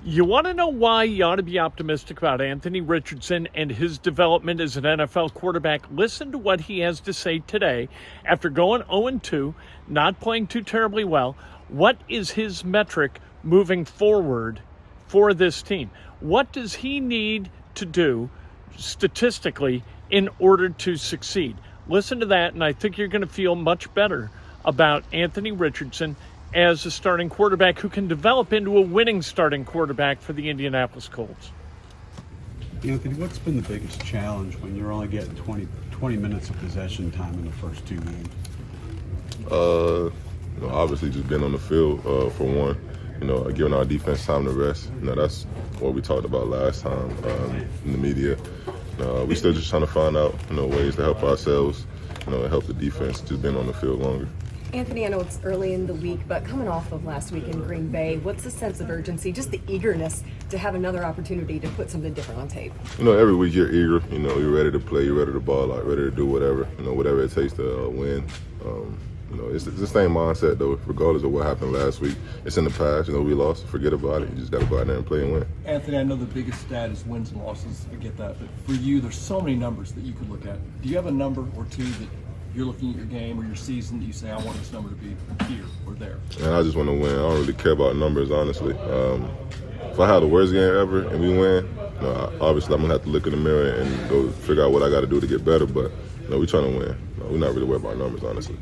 You want to know why you ought to be optimistic about Anthony Richardson and his development as an NFL quarterback? Listen to what he has to say today after going 0-2, not playing too terribly well. What is his metric moving forward for this team? What does he need to do statistically in order to succeed? Listen to that, and I think you're going to feel much better about Anthony Richardson as a starting quarterback who can develop into a winning starting quarterback for the Indianapolis Colts. Anthony, what's been the biggest challenge when you're only getting 20 minutes of possession time in the first two games? Obviously just being on the field for one, giving our defense time to rest. That's what we talked about last time in the media. We still just trying to find out, ways to help ourselves, and help the defense just being on the field longer. Anthony, I know it's early in the week, but coming off of last week in Green Bay, what's the sense of urgency, just the eagerness to have another opportunity to put something different on tape? Every week you're eager, you're ready to play, you're ready to ball out, ready to do whatever, whatever it takes to win. It's the same mindset, though, regardless of what happened last week. It's in the past, we lost, forget about it. You just got to go out there and play and win. Anthony, I know the biggest stat is wins and losses. I get that. But for you, there's so many numbers that you could look at. Do you have a number or two that you're looking at your game or your season that you say, I want this number to be here or there? And I just want to win. I don't really care about numbers, honestly. If I have the worst game ever and we win, obviously I'm going to have to look in the mirror and go figure out what I got to do to get better. But we're trying to win. We're not really worried about numbers, honestly.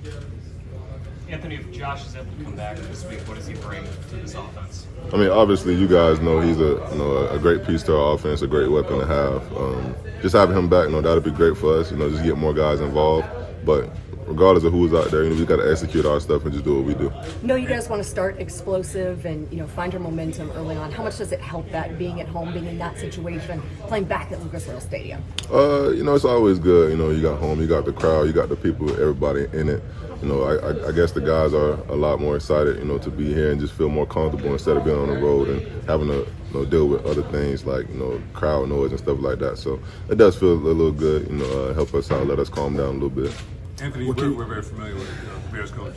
Anthony, if Josh is able to come back this week, what does he bring to this offense? I mean, obviously, you guys know he's a great piece to our offense, a great weapon to have. Just having him back, that'll be great for us. Just get more guys involved. But regardless of who's out there, we got to execute our stuff and just do what we do. No, you guys want to start explosive and find your momentum early on. How much does it help that being at home, being in that situation, playing back at Lucas Oil Stadium? It's always good. You got home, you got the crowd, you got the people, everybody in it. I guess the guys are a lot more excited, to be here and just feel more comfortable instead of being on the road and having to deal with other things like, crowd noise and stuff like that. So it does feel a little good, help us out, let us calm down a little bit. Anthony, we're very familiar with the Bears coach,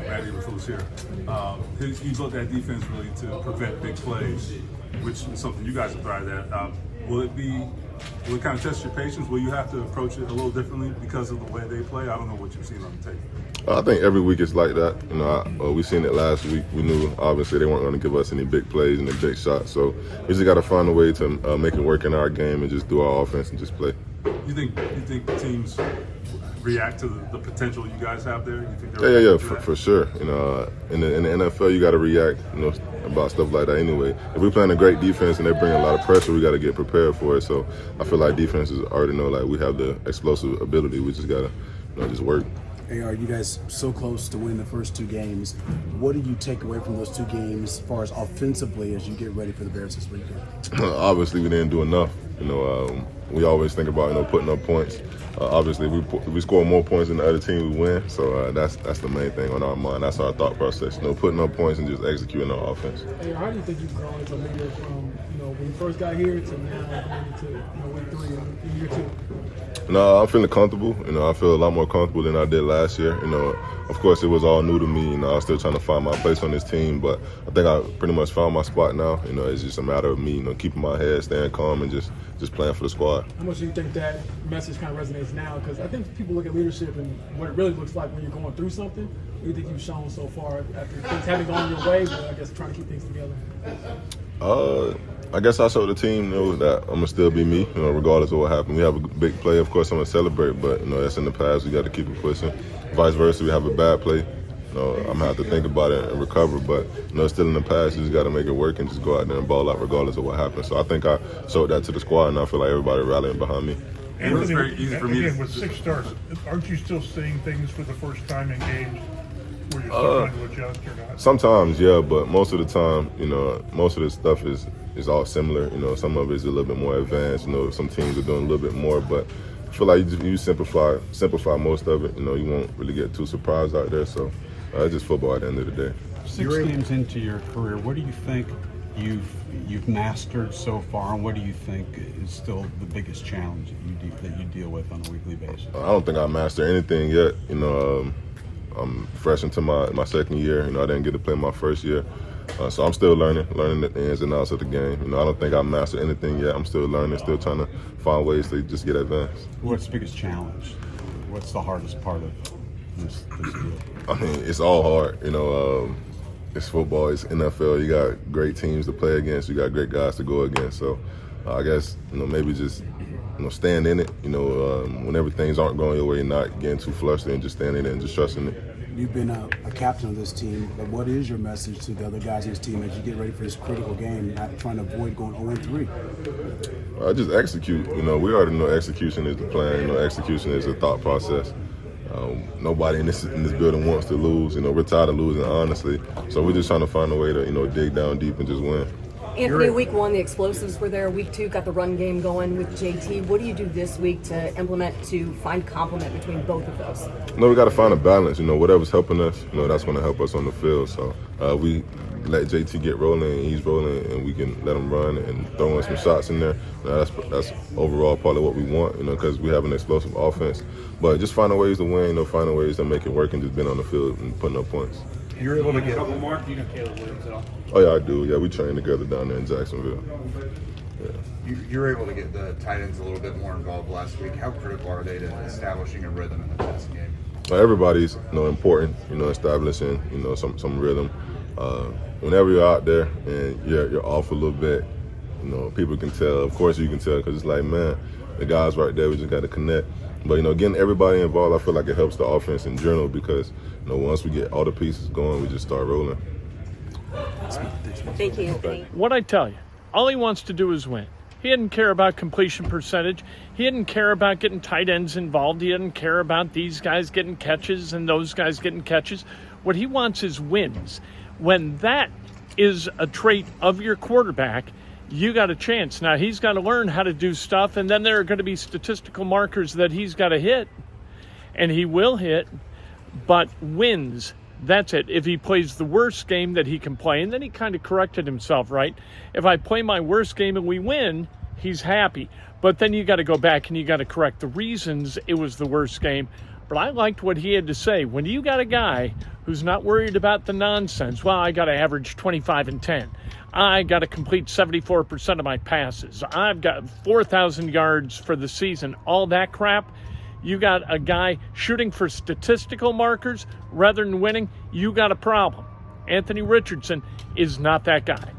Matt Eberflus here. He built that defense really to prevent big plays, which is something you guys have thrived at. Will it kind of test your patience? Will you have to approach it a little differently because of the way they play? I don't know what you've seen on the tape. I think every week it's like that. We seen it last week. We knew obviously they weren't going to give us any big plays and any big shots. So we just got to find a way to make it work in our game and just do our offense and just play. You think teams react to the potential you guys have there? You think yeah, for sure. In the NFL, you got to react, about stuff like that anyway. If we're playing a great defense and they bring a lot of pressure, we got to get prepared for it. So I feel like defenses already know we have the explosive ability. We just got to just work. Hey, are you guys so close to winning the first two games? What do you take away from those two games as far as offensively as you get ready for the Bears this weekend? Obviously, we didn't do enough. We always think about putting up points. Obviously, if we score more points than the other team, we win. So that's the main thing on our mind. That's our thought process. Putting up points and just executing our offense. Hey, how do you think you've grown as a leader from when you first got here to now going into week 3 in year 2? No, I'm feeling comfortable. I feel a lot more comfortable than I did last year. Of course, it was all new to me. I was still trying to find my place on this team, but I think I pretty much found my spot now. It's just a matter of me, keeping my head, staying calm, and just playing for the squad. How much do you think that message kind of resonates now? Because I think people look at leadership and what it really looks like when you're going through something. What do you think you've shown so far after things haven't gone your way, but I guess trying to keep things together? I guess I showed the team that I'm going to still be me, regardless of what happened. We have a big play, of course I'm going to celebrate, but that's in the past. We got to keep it pushing. Vice versa, we have a bad play. I'm going to have to think about it and recover, but it's still in the past. You just got to make it work and just go out there and ball out regardless of what happens. So I think I showed that to the squad, and I feel like everybody rallying behind me. And it's very easy for me. Again, with 6 starts, aren't you still seeing things for the first time in games where you're still trying to adjust or not? Sometimes, yeah, but most of the time, most of the stuff is all similar. Some of it is a little bit more advanced. Some teams are doing a little bit more, but I feel like you simplify most of it. You won't really get too surprised out there. So it's just football at the end of the day. 6 games into your career, what do you think you've mastered so far, and what do you think is still the biggest challenge that you deal with on a weekly basis? I don't think I mastered anything yet. I'm fresh into my second year. I didn't get to play my first year. So I'm still learning the ins and outs of the game. You know, I don't think I mastered anything yet. I'm still learning, still trying to find ways to just get advanced. What's the biggest challenge? What's the hardest part of this deal? I mean, it's all hard. You know, it's football, it's NFL. You got great teams to play against. You got great guys to go against. So I guess, you know, maybe just, you know, staying in it. You know, whenever things aren't going your way, you're not getting too flustered and just standing in it and just trusting it. You've been a captain of this team, but what is your message to the other guys in this team as you get ready for this critical game, not trying to avoid going 0-3? I just execute. You know, we already know execution is the plan. You know, execution is a thought process. Nobody in this building wants to lose. You know, we're tired of losing, honestly. So we're just trying to find a way to, you know, dig down deep and just win. Anthony, week 1, the explosives were there. Week 2, got the run game going with JT. What do you do this week to implement to find complement between both of those? No, we got to find a balance. You know, whatever's helping us, you know, that's going to help us on the field. So we let JT get rolling, and he's rolling, and we can let him run and throw in some shots in there. You know, that's overall probably what we want, you know, because we have an explosive offense. But just finding ways to win, you know, finding ways to make it work and just being on the field and putting up points. You're able to get. Mark, do you know Caleb Williams at all? Oh, yeah, I do. Yeah, we train together down there in Jacksonville. Yeah. You're able to get the tight ends a little bit more involved last week. How critical are they to establishing a rhythm in the passing game? Everybody's, you know, important, you know, establishing, you know, some rhythm. Whenever you're out there and you're off a little bit, you know, people can tell. Of course you can tell, because it's like, man, the guy's right there. We just got to connect. But, you know, getting everybody involved, I feel like it helps the offense in general, because, you know, once we get all the pieces going, we just start rolling. Thank you, Anthony. What I tell you, all he wants to do is win. He didn't care about completion percentage. He didn't care about getting tight ends involved. He didn't care about these guys getting catches and those guys getting catches. What he wants is wins. When that is a trait of your quarterback, you got a chance. Now, he's got to learn how to do stuff, and then there are going to be statistical markers that he's got to hit, and he will hit, but wins. That's it. If he plays the worst game that he can play, and then he kind of corrected himself, right? If I play my worst game and we win, he's happy. But then you got to go back and you got to correct the reasons it was the worst game. But I liked what he had to say. When you got a guy who's not worried about the nonsense, well, I got to average 25 and 10. I got to complete 74% of my passes. I've got 4,000 yards for the season. All that crap. You got a guy shooting for statistical markers rather than winning, you got a problem. Anthony Richardson is not that guy.